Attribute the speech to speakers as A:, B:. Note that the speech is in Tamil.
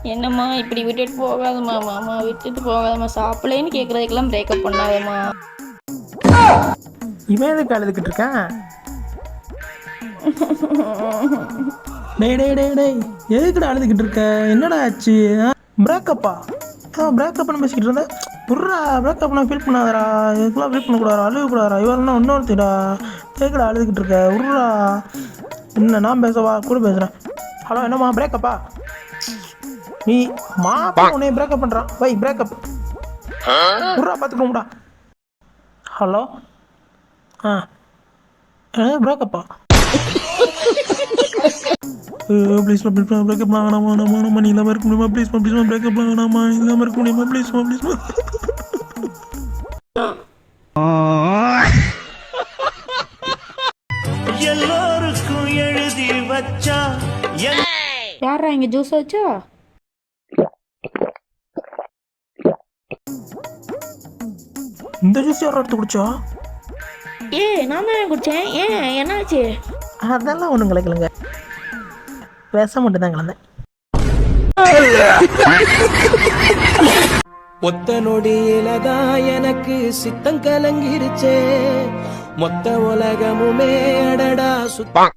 A: என்னம்மா இப்படி விட்டுட்டு போகாதம்மா, மாமா விட்டுட்டு போகாதம்மா, சாப்பிடலேன்னு கேட்குறதுக்கெல்லாம் பிரேக்கப் பண்ணாதம்மா.
B: இவன் எதுக்கு அழுதுகிட்டு இருக்கேன்? டேய் டேய் டேய் டேய், எதுக்குடா அழுதுகிட்டு இருக்க? என்னடா ஆச்சு? பிரேக்கப்பா? பிரேக்கப்னு பேசிக்கிட்டு இருந்தேன். புர்ரா பிரேக்கப்னா ஃபீல் பண்ணாதடா, இதுக்கெல்லாம் ஃபீல் பண்ணக்கூடாதா, அழுகக்கூடாதா, இவரெல்லாம் இன்னொருத்திடா. எதுக்குடா அழுதுகிட்டு இருக்க? உர்ரா. என்ன நான் பேசவா? கூட பேசுகிறேன். ஹலோ, என்னம்மா பிரேக்கப்பா? நீ மாப்பா உன்னை பிரேக்கப் பண்ணுறான். வை பிரேக்கப். உர்ரா பார்த்துக்கோங்கடா. ஹலோ. பிரேக்கப்பா? ப்ளீஸ்மா ப்ளீஸ்மா பிரேக்கப் வேணாமா வேணாமா, நீ இல்லாமல் இருக்க முடியுமா? ப்ளீஸ்மா ப்ளீஸ்மா பிரேக்கப் வேணாமா, நீ இல்லாமல் இருக்க முடியுமா? ப்ளீஸ்மா ப்ளீஸ்மா.
C: எல்லோருக்கும் எழுதி வச்சா
A: யாரா இங்க ஜூஸ் வச்சா?
B: இந்த ஜூஸ் யாரும் எடுத்து குடிச்சா?
A: நான் தான் குடிச்சேன். என்னாச்சு?
B: அதெல்லாம் ஒன்றும் கிடைக்கலங்க, விஷம் மட்டும் தான் கலந்தேன்.
D: ஒத்த நொடியிலதான் எனக்கு சித்தம் கலங்கிருச்சே, மொத்த உலகமுமே அடடா சுத்தம்.